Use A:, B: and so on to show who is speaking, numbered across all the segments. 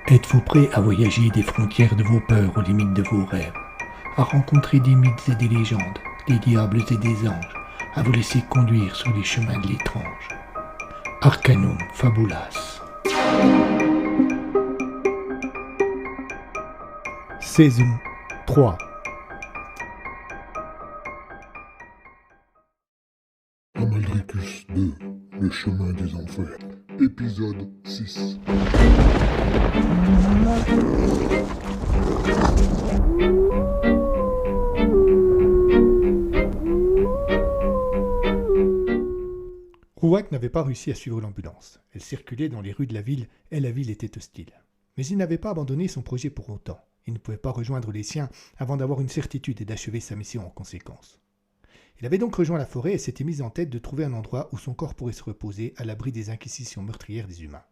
A: Êtes-vous prêt à voyager des frontières de vos peurs aux limites de vos rêves, à rencontrer des mythes et des légendes, des diables et des anges, à vous laisser conduire sur les chemins de l'étrange? Arcanum Fabulas. Saison 3.
B: Amaldricus 2, le chemin des enfers, épisode 6.
A: Rouac n'avait pas réussi à suivre l'ambulance. Elle circulait dans les rues de la ville et la ville était hostile. Mais il n'avait pas abandonné son projet pour autant. Il ne pouvait pas rejoindre les siens avant d'avoir une certitude et d'achever sa mission en conséquence. Il avait donc rejoint la forêt et s'était mis en tête de trouver un endroit où son corps pourrait se reposer à l'abri des inquisitions meurtrières des humains.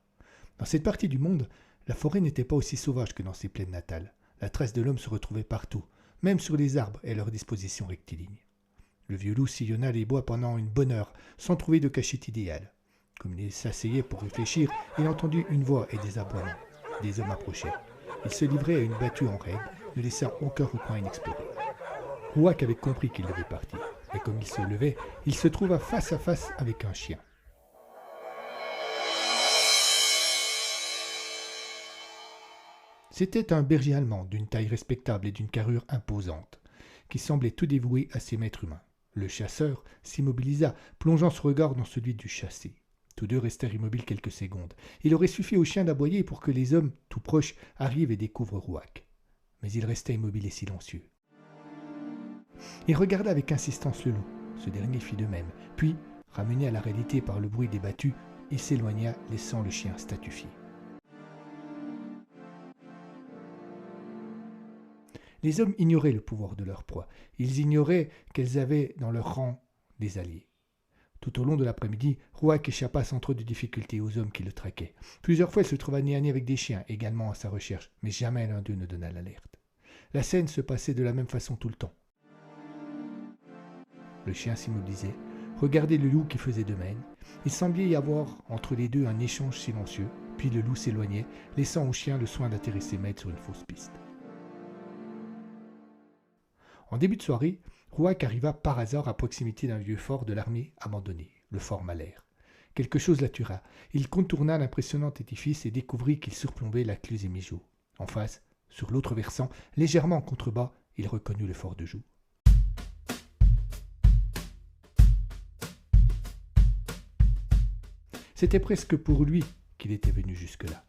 A: Dans cette partie du monde, la forêt n'était pas aussi sauvage que dans ses plaines natales. La trace de l'homme se retrouvait partout, même sur les arbres et leurs dispositions rectilignes. Le vieux loup sillonna les bois pendant une bonne heure, sans trouver de cachette idéale. Comme il s'asseyait pour réfléchir, il entendit une voix et des aboiements. Des hommes approchaient. Il se livrait à une battue en règle, ne laissant aucun recoin inexploré. Rouac avait compris qu'il devait partir, et comme il se levait, il se trouva face à face avec un chien. C'était un berger allemand d'une taille respectable et d'une carrure imposante, qui semblait tout dévoué à ses maîtres humains. Le chasseur s'immobilisa, plongeant son regard dans celui du chassé. Tous deux restèrent immobiles quelques secondes. Il aurait suffi au chien d'aboyer pour que les hommes, tout proches, arrivent et découvrent Rouac. Mais il restait immobile et silencieux. Il regarda avec insistance le loup. Ce dernier fit de même. Puis, ramené à la réalité par le bruit des battues, il s'éloigna, laissant le chien statufié. Les hommes ignoraient le pouvoir de leur proie. Ils ignoraient qu'elles avaient dans leur rang des alliés. Tout au long de l'après-midi, Rouac échappa sans trop de difficultés aux hommes qui le traquaient. Plusieurs fois, il se trouva nez à nez avec des chiens, également à sa recherche, mais jamais l'un d'eux ne donna l'alerte. La scène se passait de la même façon tout le temps. Le chien s'immobilisait, regardait le loup qui faisait de même. Il semblait y avoir entre les deux un échange silencieux, puis le loup s'éloignait, laissant au chien le soin d'atterrir ses maîtres sur une fausse piste. En début de soirée, Rouac arriva par hasard à proximité d'un vieux fort de l'armée abandonné, le fort Malher. Quelque chose l'attira. Il contourna l'impressionnant édifice et découvrit qu'il surplombait la Cluse et Mijaud. En face, sur l'autre versant, légèrement en contrebas, il reconnut le fort de Joux. C'était presque pour lui qu'il était venu jusque-là.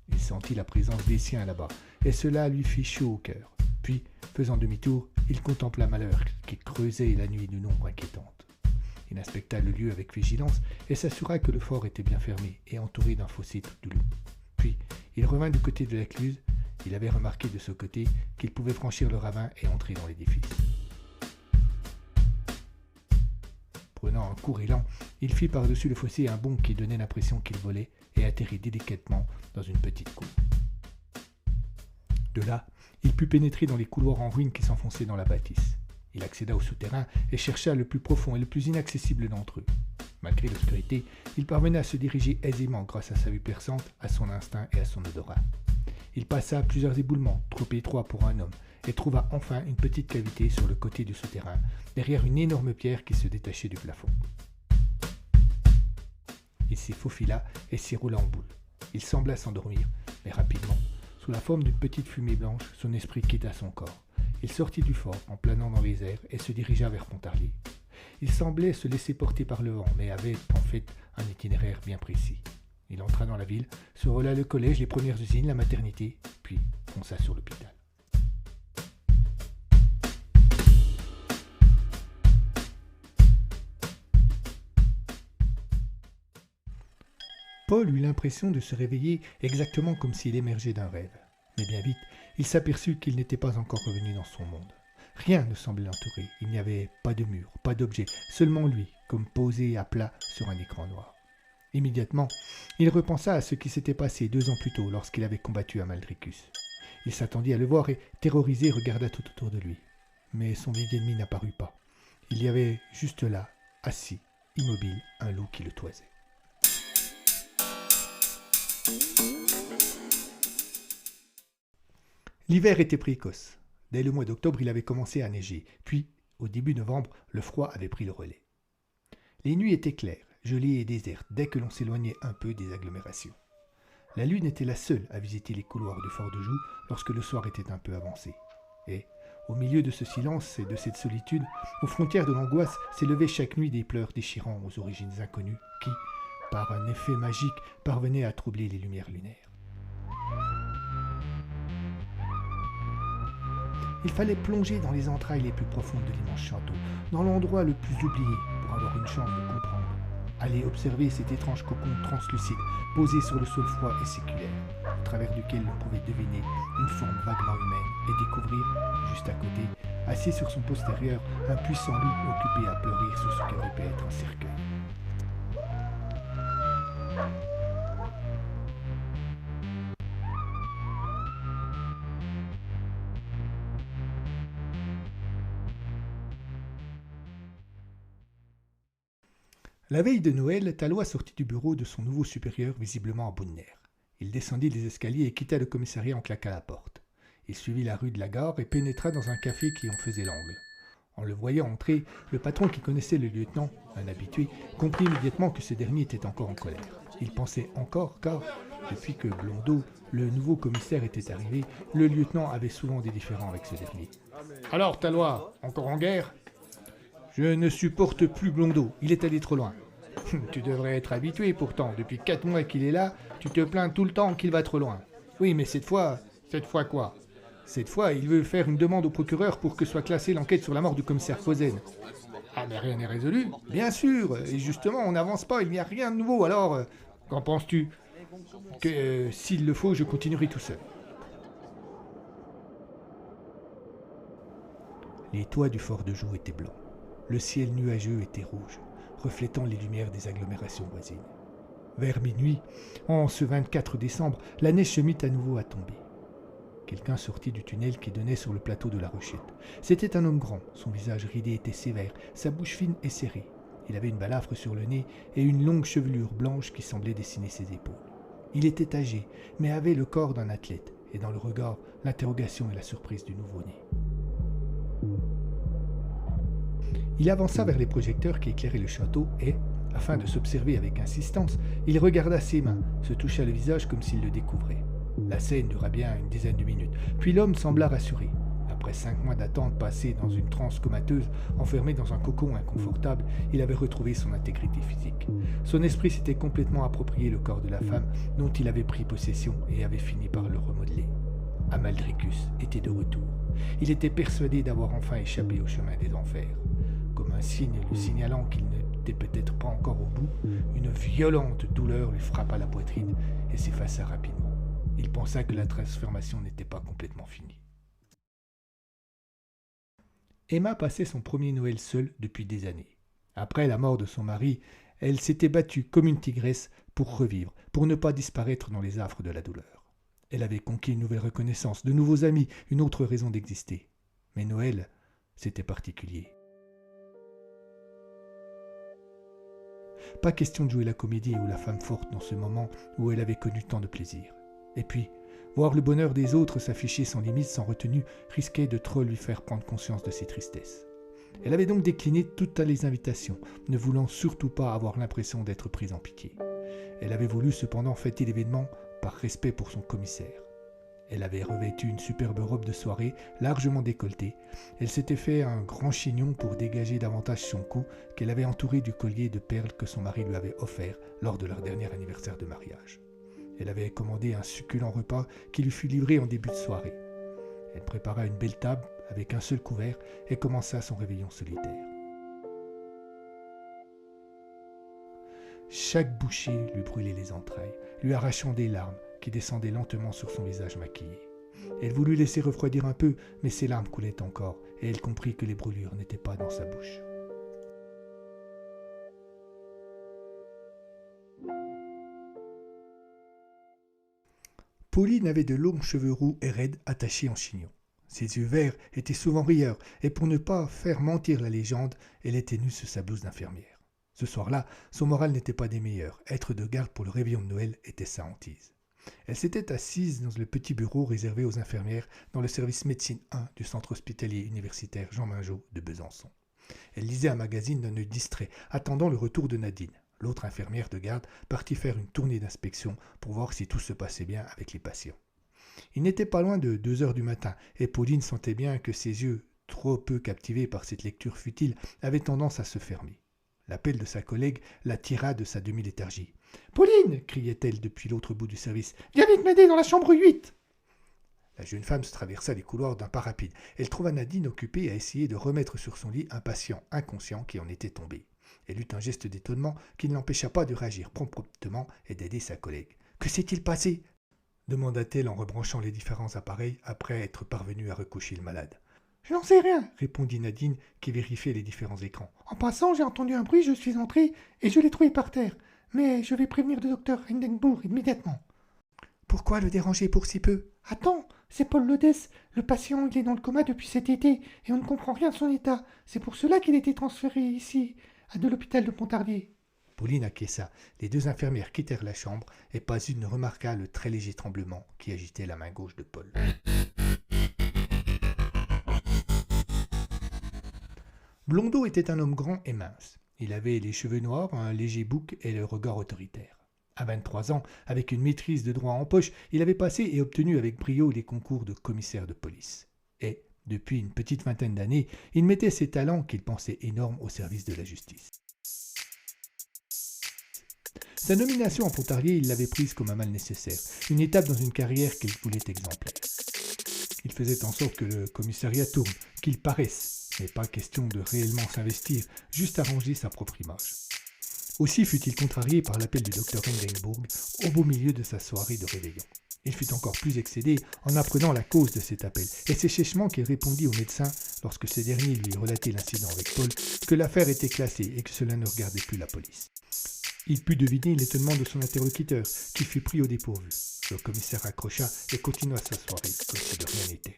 A: Il sentit la présence des siens là-bas, et cela lui fit chaud au cœur. Puis, faisant demi-tour, il contempla Malher qui creusait la nuit d'une ombre inquiétante. Il inspecta le lieu avec vigilance et s'assura que le fort était bien fermé et entouré d'un fossé du loup. Puis, il revint du côté de la Cluse. Il avait remarqué de ce côté qu'il pouvait franchir le ravin et entrer dans l'édifice. Prenant un court élan, il fit par-dessus le fossé un bond qui donnait l'impression qu'il volait et atterrit délicatement dans une petite cour. De là, il put pénétrer dans les couloirs en ruine qui s'enfonçaient dans la bâtisse. Il accéda au souterrain et chercha le plus profond et le plus inaccessible d'entre eux. Malgré l'obscurité, il parvenait à se diriger aisément grâce à sa vue perçante, à son instinct et à son odorat. Il passa plusieurs éboulements, trop étroits pour un homme, et trouva enfin une petite cavité sur le côté du souterrain, derrière une énorme pierre qui se détachait du plafond. Il s'y faufila et s'y roula en boule. Il sembla s'endormir, mais rapidement, sous la forme d'une petite fumée blanche, son esprit quitta son corps. Il sortit du fort en planant dans les airs et se dirigea vers Pontarlier. Il semblait se laisser porter par le vent, mais avait en fait un itinéraire bien précis. Il entra dans la ville, survola le collège, les premières usines, la maternité, puis fonça sur l'hôpital. Paul eut l'impression de se réveiller exactement comme s'il émergeait d'un rêve. Mais bien vite, il s'aperçut qu'il n'était pas encore revenu dans son monde. Rien ne semblait l'entourer. Il n'y avait pas de mur, pas d'objet, seulement lui, comme posé à plat sur un écran noir. Immédiatement, il repensa à ce qui s'était passé 2 ans plus tôt lorsqu'il avait combattu Amaldricus. Il s'attendit à le voir et, terrorisé, regarda tout autour de lui. Mais son vieil ennemi n'apparut pas. Il y avait juste là, assis, immobile, un loup qui le toisait. L'hiver était précoce. Dès le mois d'octobre, il avait commencé à neiger, puis, au début novembre, le froid avait pris le relais. Les nuits étaient claires, gelées et désertes dès que l'on s'éloignait un peu des agglomérations. La lune était la seule à visiter les couloirs du fort de Joux lorsque le soir était un peu avancé. Et, au milieu de ce silence et de cette solitude, aux frontières de l'angoisse s'élevaient chaque nuit des pleurs déchirants aux origines inconnues qui, par un effet magique, parvenaient à troubler les lumières lunaires. Il fallait plonger dans les entrailles les plus profondes de l'immense château, dans l'endroit le plus oublié, pour avoir une chance de comprendre. Aller observer cet étrange cocon translucide, posé sur le sol froid et séculaire, au travers duquel l'on pouvait deviner une forme vaguement humaine et découvrir, juste à côté, assis sur son postérieur, un puissant loup occupé à pleurer sur ce qu'aurait pu être un cercueil. La veille de Noël, Tallois sortit du bureau de son nouveau supérieur, visiblement en bout de nerfs. Il descendit les escaliers et quitta le commissariat en claquant la porte. Il suivit la rue de la Gare et pénétra dans un café qui en faisait l'angle. En le voyant entrer, le patron qui connaissait le lieutenant, un habitué, comprit immédiatement que ce dernier était encore en colère. Il pensait encore car, depuis que Blondeau, le nouveau commissaire, était arrivé, le lieutenant avait souvent des différends avec ce dernier. « Alors, Tallois, encore en guerre ?»« Je ne supporte plus Blondeau, il est allé trop loin. » « Tu devrais être habitué pourtant, depuis 4 mois qu'il est là, tu te plains tout le temps qu'il va trop loin. »« Oui, mais cette fois quoi ? Cette fois, il veut faire une demande au procureur pour que soit classée l'enquête sur la mort du commissaire Posen. »« Ah, mais rien n'est résolu. »« Bien sûr, et justement, on n'avance pas, il n'y a rien de nouveau, alors, qu'en penses-tu ? Que s'il le faut, je continuerai tout seul. » Les toits du fort de Joux étaient blancs. Le ciel nuageux était rouge, reflétant les lumières des agglomérations voisines. Vers minuit, en ce 24 décembre, la neige se mit à nouveau à tomber. Quelqu'un sortit du tunnel qui donnait sur le plateau de la Rochette. C'était un homme grand, son visage ridé était sévère, sa bouche fine et serrée. Il avait une balafre sur le nez et une longue chevelure blanche qui semblait dessiner ses épaules. Il était âgé, mais avait le corps d'un athlète, et dans le regard, l'interrogation et la surprise du nouveau-né. Il avança vers les projecteurs qui éclairaient le château et, afin de s'observer avec insistance, il regarda ses mains, se toucha le visage comme s'il le découvrait. La scène dura bien une dizaine de minutes, puis l'homme sembla rassuré. Après 5 mois d'attente passée dans une transe comateuse, enfermé dans un cocon inconfortable, il avait retrouvé son intégrité physique. Son esprit s'était complètement approprié le corps de la femme dont il avait pris possession et avait fini par le remodeler. Amaldricus était de retour. Il était persuadé d'avoir enfin échappé au chemin des enfers. Comme un signe lui signalant qu'il n'était peut-être pas encore au bout, une violente douleur lui frappa la poitrine et s'effaça rapidement. Il pensa que la transformation n'était pas complètement finie. Emma passait son premier Noël seule depuis des années. Après la mort de son mari, elle s'était battue comme une tigresse pour revivre, pour ne pas disparaître dans les affres de la douleur. Elle avait conquis une nouvelle reconnaissance, de nouveaux amis, une autre raison d'exister. Mais Noël, c'était particulier. Pas question de jouer la comédie ou la femme forte dans ce moment où elle avait connu tant de plaisir. Et puis, voir le bonheur des autres s'afficher sans limite, sans retenue, risquait de trop lui faire prendre conscience de ses tristesses. Elle avait donc décliné toutes les invitations, ne voulant surtout pas avoir l'impression d'être prise en pitié. Elle avait voulu cependant fêter l'événement par respect pour son commissaire. Elle avait revêtu une superbe robe de soirée, largement décolletée. Elle s'était fait un grand chignon pour dégager davantage son cou, qu'elle avait entouré du collier de perles que son mari lui avait offert lors de leur dernier anniversaire de mariage. Elle avait commandé un succulent repas qui lui fut livré en début de soirée. Elle prépara une belle table avec un seul couvert et commença son réveillon solitaire. Chaque bouchée lui brûlait les entrailles, lui arrachant des larmes qui descendaient lentement sur son visage maquillé. Elle voulut laisser refroidir un peu, mais ses larmes coulaient encore, et elle comprit que les brûlures n'étaient pas dans sa bouche. Pauline avait de longs cheveux roux et raides attachés en chignon. Ses yeux verts étaient souvent rieurs, et pour ne pas faire mentir la légende, elle était nue sous sa blouse d'infirmière. Ce soir-là, son moral n'était pas des meilleurs. Être de garde pour le réveillon de Noël était sa hantise. Elle s'était assise dans le petit bureau réservé aux infirmières dans le service médecine 1 du centre hospitalier universitaire Jean Mingeot de Besançon. Elle lisait un magazine d'un œil distrait, attendant le retour de Nadine, l'autre infirmière de garde, partie faire une tournée d'inspection pour voir si tout se passait bien avec les patients. Il n'était pas loin de 2 heures du matin, et Pauline sentait bien que ses yeux, trop peu captivés par cette lecture futile, avaient tendance à se fermer. L'appel de sa collègue la tira de sa demi-léthargie. « Pauline !» criait-elle depuis l'autre bout du service. « Viens vite m'aider dans la chambre 8 !» La jeune femme se traversa les couloirs d'un pas rapide. Elle trouva Nadine occupée à essayer de remettre sur son lit un patient inconscient qui en était tombé. Elle eut un geste d'étonnement qui ne l'empêcha pas de réagir promptement et d'aider sa collègue. « Que s'est-il passé ?» demanda-t-elle en rebranchant les différents appareils après être parvenue à recoucher le malade. « Je n'en sais rien, répondit Nadine qui vérifiait les différents écrans. En passant, j'ai entendu un bruit, je suis entrée et je l'ai trouvé par terre. Mais je vais prévenir le docteur Hindenburg immédiatement. Pourquoi le déranger pour si peu? Attends, c'est Paul Lodès. Le patient, il est dans le coma depuis cet été et on ne comprend rien de son état. C'est pour cela qu'il a été transféré ici, de l'hôpital de Pontarlier. Pauline acquiesça. Les 2 infirmières quittèrent la chambre et pas une ne remarqua le très léger tremblement qui agitait la main gauche de Paul. Blondeau était un homme grand et mince. Il avait les cheveux noirs, un léger bouc et le regard autoritaire. À 23 ans, avec une maîtrise de droit en poche, il avait passé et obtenu avec brio les concours de commissaire de police. Et, depuis une petite vingtaine d'années, il mettait ses talents qu'il pensait énormes au service de la justice. Sa nomination en Pontarlier, il l'avait prise comme un mal nécessaire, une étape dans une carrière qu'il voulait exemplaire. Il faisait en sorte que le commissariat tourne, qu'il paraisse, mais pas question de réellement s'investir, juste arranger sa propre image. Aussi fut-il contrarié par l'appel du docteur Hindenburg au beau milieu de sa soirée de réveillon. Il fut encore plus excédé en apprenant la cause de cet appel, et c'est sèchement qu'il répondit au médecin, lorsque ce dernier lui relatait l'incident avec Paul, que l'affaire était classée et que cela ne regardait plus la police. Il put deviner l'étonnement de son interlocuteur, qui fut pris au dépourvu. Le commissaire accrocha et continua sa soirée comme si de rien n'était.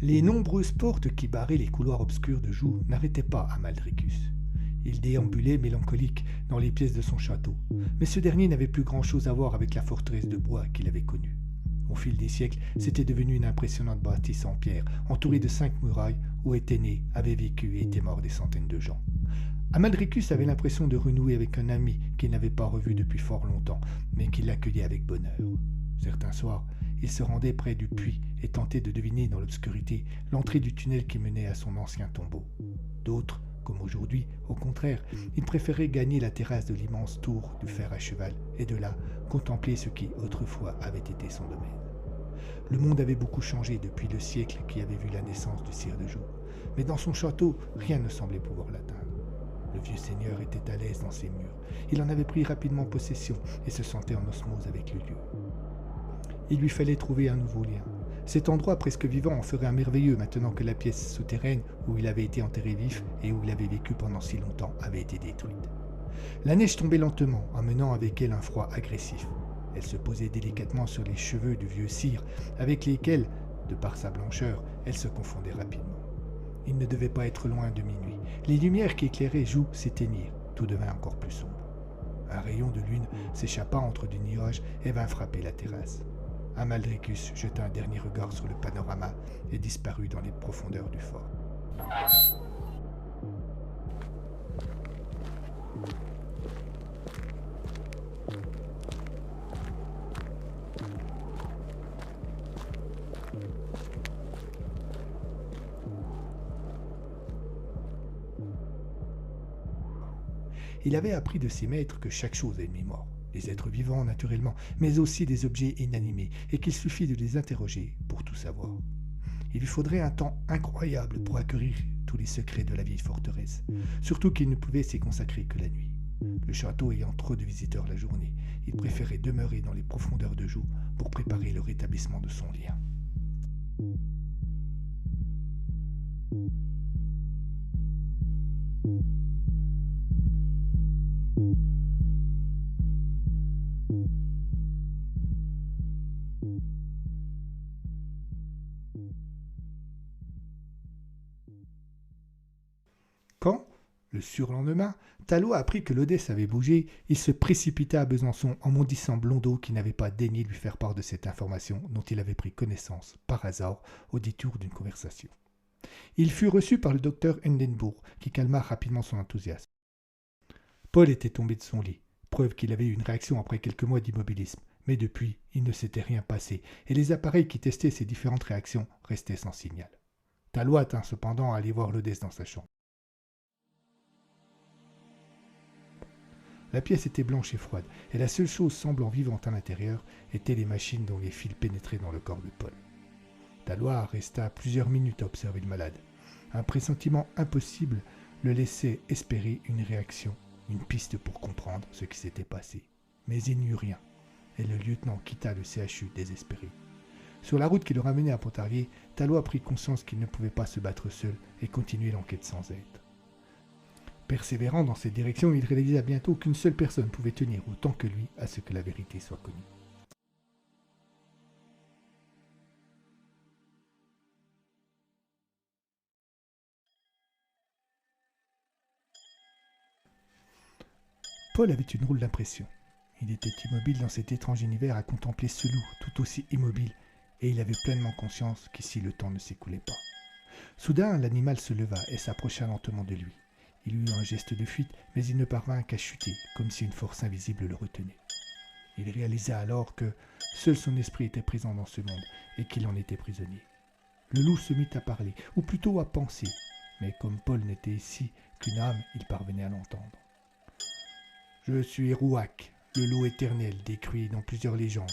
A: Les nombreuses portes qui barraient les couloirs obscurs de Joux n'arrêtaient pas Amaldricus. Il déambulait mélancolique dans les pièces de son château, mais ce dernier n'avait plus grand-chose à voir avec la forteresse de bois qu'il avait connue. Au fil des siècles, c'était devenu une impressionnante bâtisse en pierre, entourée de 5 murailles, où étaient nés, avaient vécu et étaient morts des centaines de gens. Amaldricus avait l'impression de renouer avec un ami qu'il n'avait pas revu depuis fort longtemps, mais qui l'accueillait avec bonheur. Certains soirs, il se rendait près du puits et tentait de deviner dans l'obscurité l'entrée du tunnel qui menait à son ancien tombeau. D'autres, comme aujourd'hui, au contraire, il préférait gagner la terrasse de l'immense tour du fer à cheval et de là contempler ce qui autrefois avait été son domaine. Le monde avait beaucoup changé depuis le siècle qui avait vu la naissance du sire de Joux, mais dans son château, rien ne semblait pouvoir l'atteindre. Le vieux seigneur était à l'aise dans ses murs. Il en avait pris rapidement possession et se sentait en osmose avec le lieu. Il lui fallait trouver un nouveau lien. Cet endroit presque vivant en ferait un merveilleux maintenant que la pièce souterraine où il avait été enterré vif et où il avait vécu pendant si longtemps avait été détruite. La neige tombait lentement, amenant avec elle un froid agressif. Elle se posait délicatement sur les cheveux du vieux sire, avec lesquels, de par sa blancheur, elle se confondait rapidement. Il ne devait pas être loin de minuit. Les lumières qui éclairaient Joux s'éteignirent. Tout devint encore plus sombre. Un rayon de lune s'échappa entre du nuage et vint frapper la terrasse. Amaldricus jeta un dernier regard sur le panorama et disparut dans les profondeurs du fort. Il avait appris de ses maîtres que chaque chose a une mémoire, les êtres vivants naturellement, mais aussi des objets inanimés, et qu'il suffit de les interroger pour tout savoir. Il lui faudrait un temps incroyable pour acquérir tous les secrets de la vieille forteresse, surtout qu'il ne pouvait s'y consacrer que la nuit. Le château ayant trop de visiteurs la journée, il préférait demeurer dans les profondeurs de Joux pour préparer le rétablissement de son lien. Quand, le surlendemain, Talot apprit que l'Odesse avait bougé, il se précipita à Besançon en maudissant Blondeau qui n'avait pas daigné lui faire part de cette information dont il avait pris connaissance, par hasard, au détour d'une conversation. Il fut reçu par le docteur Hindenburg, qui calma rapidement son enthousiasme. Paul était tombé de son lit, preuve qu'il avait eu une réaction après quelques mois d'immobilisme, mais depuis, il ne s'était rien passé, et les appareils qui testaient ces différentes réactions restaient sans signal. Talot tint cependant à aller voir l'Odesse dans sa chambre. La pièce était blanche et froide, et la seule chose semblant vivante à l'intérieur étaient les machines dont les fils pénétraient dans le corps de Paul. Talot resta plusieurs minutes à observer le malade. Un pressentiment impossible le laissait espérer une réaction, une piste pour comprendre ce qui s'était passé. Mais il n'y eut rien, et le lieutenant quitta le CHU désespéré. Sur la route qui le ramenait à Pontarlier, Talot prit conscience qu'il ne pouvait pas se battre seul et continuer l'enquête sans aide. Persévérant dans cette direction, il réalisa bientôt qu'une seule personne pouvait tenir autant que lui à ce que la vérité soit connue. Paul avait une drôle d'impression. Il était immobile dans cet étrange univers à contempler ce loup tout aussi immobile, et il avait pleinement conscience qu'ici le temps ne s'écoulait pas. Soudain, l'animal se leva et s'approcha lentement de lui. Il eut un geste de fuite, mais il ne parvint qu'à chuter, comme si une force invisible le retenait. Il réalisa alors que seul son esprit était présent dans ce monde et qu'il en était prisonnier. Le loup se mit à parler, ou plutôt à penser, mais comme Paul n'était ici qu'une âme, il parvenait à l'entendre. « Je suis Rouac, le loup éternel décrit dans plusieurs légendes,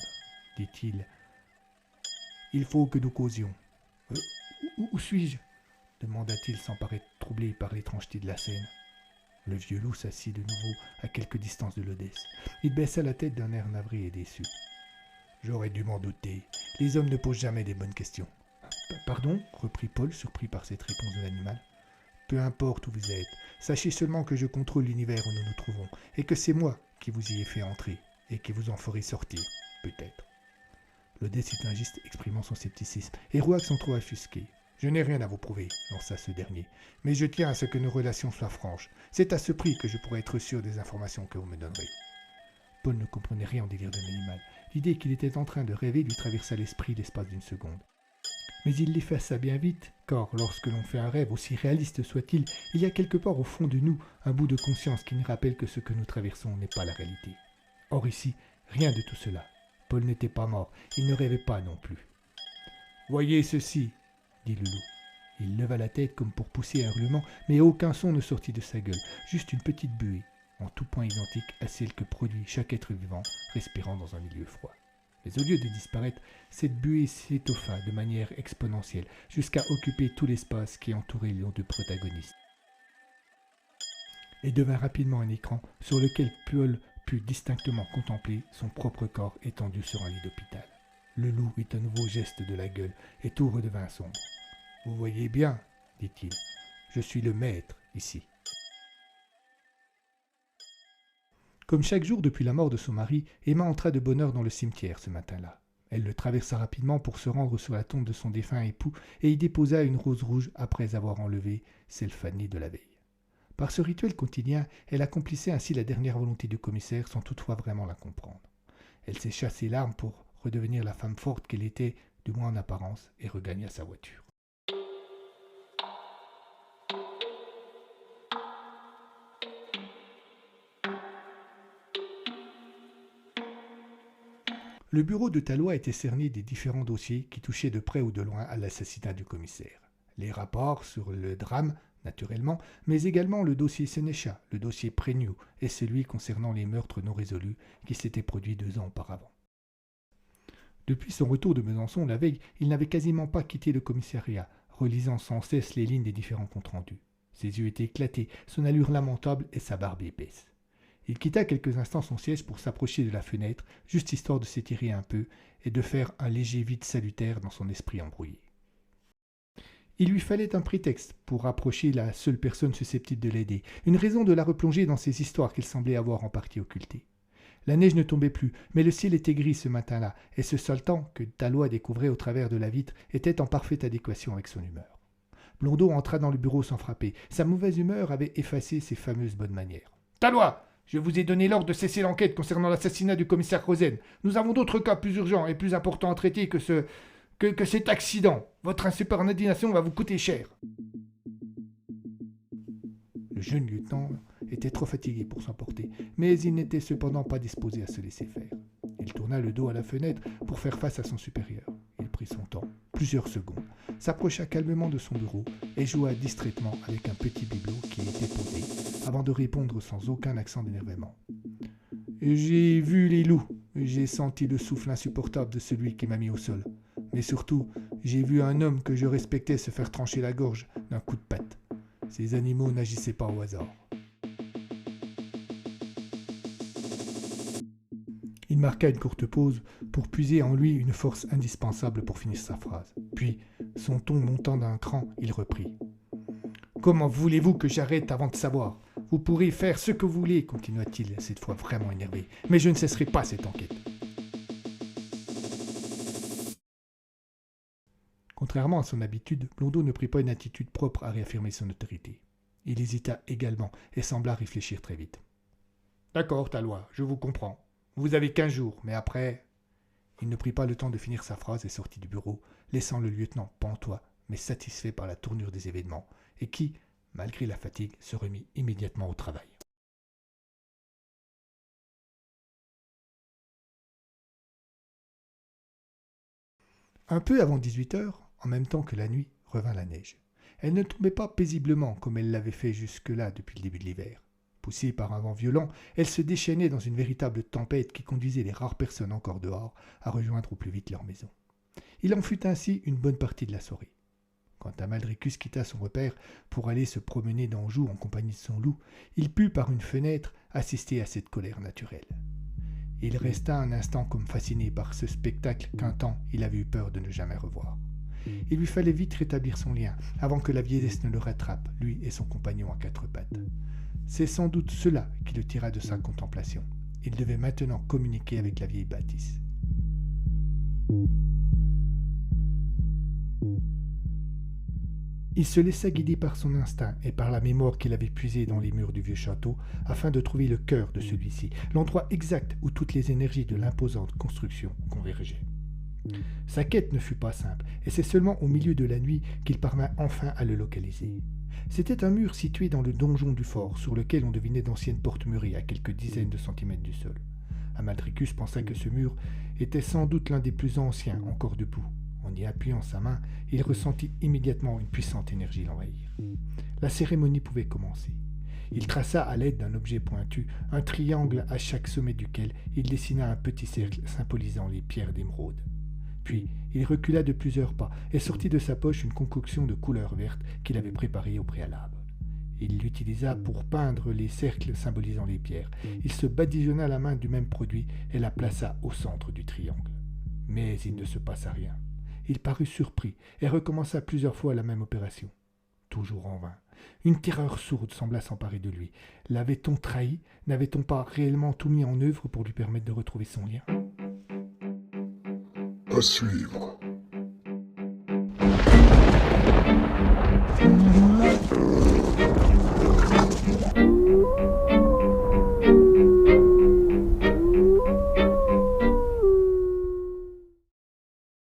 A: dit-il. Il faut que nous causions. Où suis-je » demanda-t-il sans paraître troublé par l'étrangeté de la scène. Le vieux loup s'assit de nouveau à quelque distance de l'Odesse. Il baissa la tête d'un air navré et déçu. « J'aurais dû m'en douter. Les hommes ne posent jamais des bonnes questions. »« Pardon ?» reprit Paul, surpris par cette réponse de l'animal. « Peu importe où vous êtes. Sachez seulement que je contrôle l'univers où nous nous trouvons, et que c'est moi qui vous y ai fait entrer, et qui vous en ferai sortir, peut-être. » L'Odesse fit un geste exprimant son scepticisme, et Rouac s'en trouva offusqué. « Je n'ai rien à vous prouver, » lança ce dernier, « mais je tiens à ce que nos relations soient franches. C'est à ce prix que je pourrai être sûr des informations que vous me donnerez. » Paul ne comprenait rien au délire de l'animal. L'idée qu'il était en train de rêver lui traversa l'esprit l'espace d'une seconde. Mais il l'effaça bien vite, car lorsque l'on fait un rêve, aussi réaliste soit-il, il y a quelque part au fond de nous un bout de conscience qui nous rappelle que ce que nous traversons n'est pas la réalité. Or ici, rien de tout cela. Paul n'était pas mort, il ne rêvait pas non plus. « Voyez ceci !» dit le loup. Il leva la tête comme pour pousser un hurlement, mais aucun son ne sortit de sa gueule, juste une petite buée, en tout point identique à celle que produit chaque être vivant respirant dans un milieu froid. Mais au lieu de disparaître, cette buée s'étoffa de manière exponentielle, jusqu'à occuper tout l'espace qui entourait les deux protagonistes, et devint rapidement un écran sur lequel Paul put distinctement contempler son propre corps étendu sur un lit d'hôpital. Le loup eut un nouveau geste de la gueule, et tout redevint sombre. « Vous voyez bien, dit-il, je suis le maître ici. » Comme chaque jour depuis la mort de son mari, Emma entra de bonne heure dans le cimetière ce matin-là. Elle le traversa rapidement pour se rendre sur la tombe de son défunt époux et y déposa une rose rouge après avoir enlevé celle fanée de la veille. Par ce rituel quotidien, elle accomplissait ainsi la dernière volonté du commissaire sans toutefois vraiment la comprendre. Elle sécha ses larmes pour redevenir la femme forte qu'elle était, du moins en apparence, et regagna sa voiture. Le bureau de Talot était cerné des différents dossiers qui touchaient de près ou de loin à l'assassinat du commissaire. Les rapports sur le drame, naturellement, mais également le dossier Sénéchal, le dossier Prégnoux et celui concernant les meurtres non résolus qui s'étaient produits 2 ans auparavant. Depuis son retour de Besançon la veille, il n'avait quasiment pas quitté le commissariat, relisant sans cesse les lignes des différents comptes rendus. Ses yeux étaient éclatés, son allure lamentable et sa barbe épaisse. Il quitta quelques instants son siège pour s'approcher de la fenêtre, juste histoire de s'étirer un peu et de faire un léger vide salutaire dans son esprit embrouillé. Il lui fallait un prétexte pour approcher la seule personne susceptible de l'aider, une raison de la replonger dans ces histoires qu'il semblait avoir en partie occultées. La neige ne tombait plus, mais le ciel était gris ce matin-là, et ce sale temps que Tallois découvrait au travers de la vitre était en parfaite adéquation avec son humeur. Blondeau entra dans le bureau sans frapper. Sa mauvaise humeur avait effacé ses fameuses bonnes manières. « Tallois, je vous ai donné l'ordre de cesser l'enquête concernant l'assassinat du commissaire Rosen. Nous avons d'autres cas plus urgents et plus importants à traiter que cet accident. Votre insubordination va vous coûter cher. » Le jeune lieutenant était trop fatigué pour s'emporter, mais il n'était cependant pas disposé à se laisser faire. Il tourna le dos à la fenêtre pour faire face à son supérieur. Il prit son temps, plusieurs secondes, s'approcha calmement de son bureau et joua distraitement avec un petit bibelot qui y était posé, avant de répondre sans aucun accent d'énervement. « J'ai vu les loups, j'ai senti le souffle insupportable de celui qui m'a mis au sol. Mais surtout, j'ai vu un homme que je respectais se faire trancher la gorge d'un coup de patte. Ces animaux n'agissaient pas au hasard. » Il marqua une courte pause pour puiser en lui une force indispensable pour finir sa phrase. Puis, son ton montant d'un cran, il reprit. « Comment voulez-vous que j'arrête avant de savoir ? Vous pourrez faire ce que vous voulez, continua-t-il, cette fois vraiment énervé, mais je ne cesserai pas cette enquête. » Contrairement à son habitude, Blondeau ne prit pas une attitude propre à réaffirmer son autorité. Il hésita également et sembla réfléchir très vite. « D'accord, Tallois, je vous comprends. Vous avez 15 jours, mais après... » Il ne prit pas le temps de finir sa phrase et sortit du bureau, laissant le lieutenant pantois, mais satisfait par la tournure des événements, et qui, malgré la fatigue, se remit immédiatement au travail. Un peu avant 18 heures, en même temps que la nuit, revint la neige. Elle ne tombait pas paisiblement comme elle l'avait fait jusque-là depuis le début de l'hiver. Poussée par un vent violent, elle se déchaînait dans une véritable tempête qui conduisait les rares personnes encore dehors à rejoindre au plus vite leur maison. Il en fut ainsi une bonne partie de la soirée. Quand Amaldricus quitta son repère pour aller se promener dans Joux en compagnie de son loup, il put par une fenêtre assister à cette colère naturelle. Il resta un instant comme fasciné par ce spectacle qu'un temps il avait eu peur de ne jamais revoir. Il lui fallait vite rétablir son lien avant que la vieillesse ne le rattrape, lui et son compagnon à quatre pattes. C'est sans doute cela qui le tira de sa contemplation. Il devait maintenant communiquer avec la vieille bâtisse. Il se laissa guider par son instinct et par la mémoire qu'il avait puisée dans les murs du vieux château afin de trouver le cœur de celui-ci, l'endroit exact où toutes les énergies de l'imposante construction convergeaient. Sa quête ne fut pas simple, et c'est seulement au milieu de la nuit qu'il parvint enfin à le localiser. C'était un mur situé dans le donjon du fort, sur lequel on devinait d'anciennes portes murées à quelques dizaines de centimètres du sol. Amaldricus pensa que ce mur était sans doute l'un des plus anciens encore debout. En y appuyant sa main, il ressentit immédiatement une puissante énergie l'envahir. La cérémonie pouvait commencer. Il traça à l'aide d'un objet pointu un triangle à chaque sommet duquel il dessina un petit cercle symbolisant les pierres d'émeraude. Puis, il recula de plusieurs pas et sortit de sa poche une concoction de couleur verte qu'il avait préparée au préalable. Il l'utilisa pour peindre les cercles symbolisant les pierres. Il se badigeonna la main du même produit et la plaça au centre du triangle. Mais il ne se passa rien. Il parut surpris et recommença plusieurs fois la même opération. Toujours en vain. Une terreur sourde sembla s'emparer de lui. L'avait-on trahi? N'avait-on pas réellement tout mis en œuvre pour lui permettre de retrouver son lien?
B: À suivre.